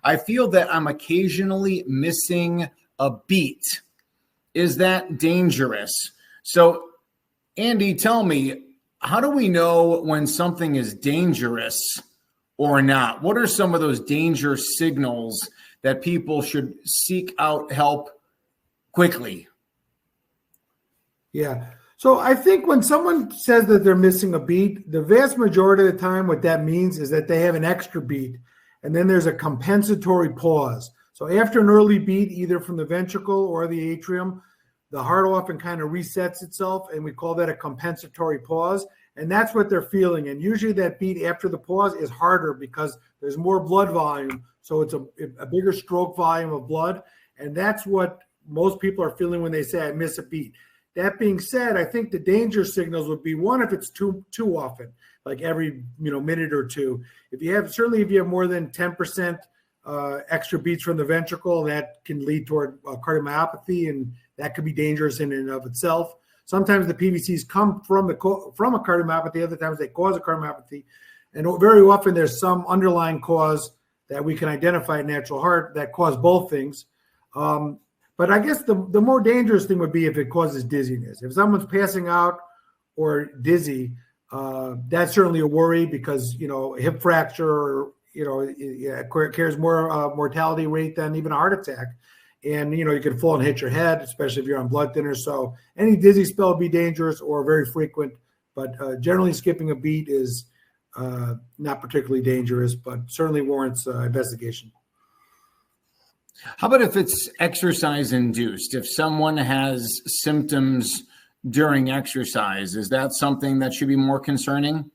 I feel that I'm occasionally missing a beat. Is that dangerous? So, Andy, tell me, how do we know when something is dangerous or not? What are some of those danger signals that people should seek out help quickly? Yeah. So I think when someone says that they're missing a beat, the vast majority of the time, what that means is that they have an extra beat, and then there's a compensatory pause. So after an early beat, either from the ventricle or the atrium, the heart often kind of resets itself, and we call that a compensatory pause. And that's what they're feeling. And usually that beat after the pause is harder because there's more blood volume. So it's a bigger stroke volume of blood. And that's what most people are feeling when they say, I miss a beat. That being said, I think the danger signals would be, one, if it's too often, like every minute or two. If you have more than 10% extra beats from the ventricle, that can lead toward cardiomyopathy, and that could be dangerous in and of itself. Sometimes the PVCs come from a cardiomyopathy. Other times they cause a cardiomyopathy, and very often there's some underlying cause that we can identify in natural heart that cause both things. But I guess the more dangerous thing would be if it causes dizziness. If someone's passing out or dizzy, that's certainly a worry because, hip fracture, carries more mortality rate than even a heart attack. And, you can fall and hit your head, especially if you're on blood thinners. So any dizzy spell would be dangerous or very frequent. But generally skipping a beat is not particularly dangerous, but certainly warrants investigation. How about if it's exercise induced? If someone has symptoms during exercise, is that something that should be more concerning?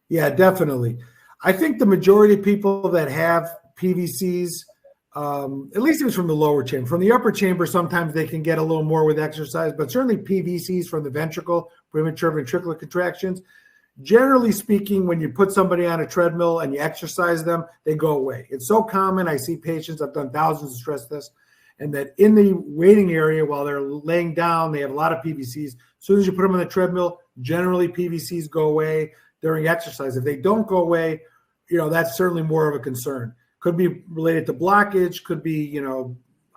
Yeah, definitely. I think the majority of people that have PVCs, at least it was from the lower chamber. From the upper chamber, sometimes they can get a little more with exercise, but certainly PVCs from the ventricle, premature ventricular contractions, generally speaking, when you put somebody on a treadmill and you exercise them, they go away. It's so common. I see patients, I've done thousands of stress tests, and that in the waiting area while they're laying down, they have a lot of PVCs. As soon as you put them on the treadmill, generally PVCs go away during exercise. If they don't go away, that's certainly more of a concern. Could be related to blockage, could be,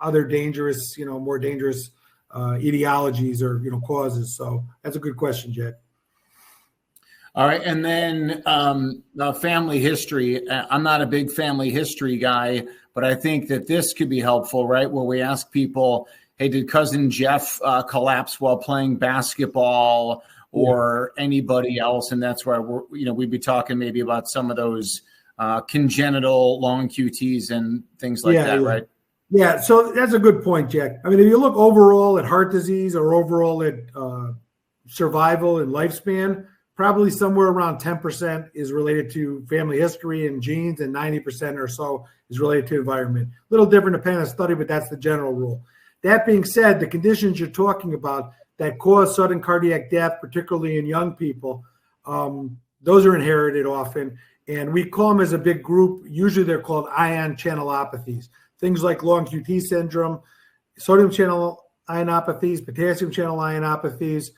other dangerous, more dangerous etiologies or, causes. So that's a good question, Jack. All right. And then family history. I'm not a big family history guy, but I think that this could be helpful, right? Where we ask people, hey, did cousin Jeff collapse while playing basketball or anybody else? And that's where we'd be talking maybe about some of those congenital long QTs and things like that, right? Yeah. So that's a good point, Jack. I mean, if you look overall at heart disease or overall at survival and lifespan, probably somewhere around 10% is related to family history and genes, and 90% or so is related to environment. A little different depending on the study, but that's the general rule. That being said, the conditions you're talking about that cause sudden cardiac death, particularly in young people, those are inherited often. And we call them as a big group. Usually they're called ion channelopathies. Things like long QT syndrome, sodium channel ionopathies, potassium channel ionopathies,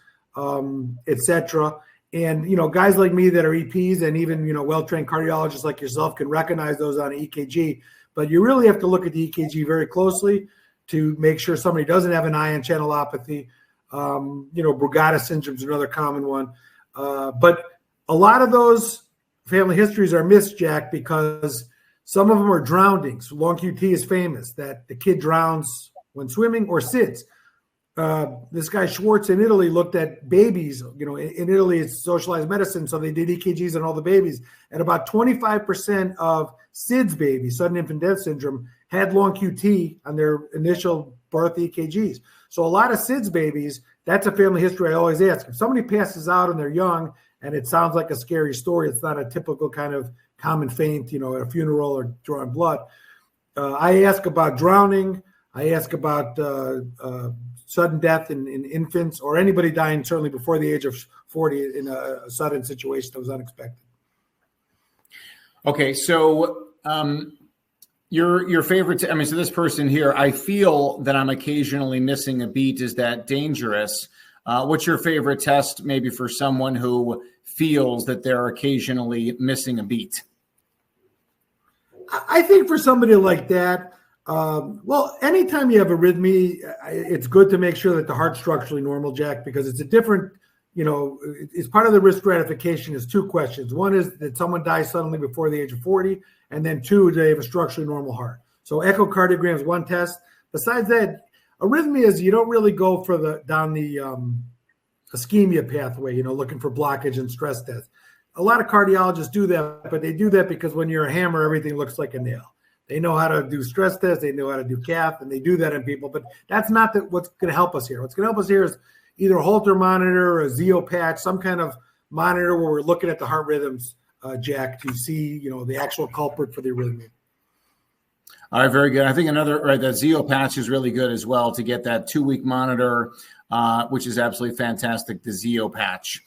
etc. And, guys like me that are EPs and even, well-trained cardiologists like yourself can recognize those on an EKG. But you really have to look at the EKG very closely to make sure somebody doesn't have an ion channelopathy. Brugada syndrome is another common one. But a lot of those family histories are missed, Jack, because some of them are drownings. So long QT is famous, that the kid drowns when swimming or SIDS. This guy Schwartz in Italy looked at babies. In Italy, it's socialized medicine, so they did EKGs on all the babies. And about 25% of SIDS babies, sudden infant death syndrome, had long QT on their initial birth EKGs. So a lot of SIDS babies, that's a family history I always ask. If somebody passes out and they're young and it sounds like a scary story, it's not a typical kind of common faint, at a funeral or drawing blood. I ask about drowning. I ask about sudden death in infants or anybody dying certainly before the age of 40 in a sudden situation that was unexpected. Okay, so your favorite, so this person here, I feel that I'm occasionally missing a beat. Is that dangerous? What's your favorite test maybe for someone who feels that they're occasionally missing a beat? I think for somebody like that, well, anytime you have arrhythmia, it's good to make sure that the heart's structurally normal, Jack, because it's a different, it's part of the risk stratification is two questions. One is that someone dies suddenly before the age of 40, and then two, do they have a structurally normal heart? So echocardiogram is one test. Besides that, arrhythmias, you don't really go for down the ischemia pathway, looking for blockage and stress death. A lot of cardiologists do that, but they do that because when you're a hammer, everything looks like a nail. They know how to do stress tests, they know how to do cath, and they do that in people, but that's not what's going to help us here. What's going to help us here is either a Holter monitor or a Zeo patch, some kind of monitor where we're looking at the heart rhythms, Jack, to see, the actual culprit for the arrhythmia. All right, very good. I think that Zeo patch is really good as well to get that 2-week monitor, which is absolutely fantastic, the Zeo patch.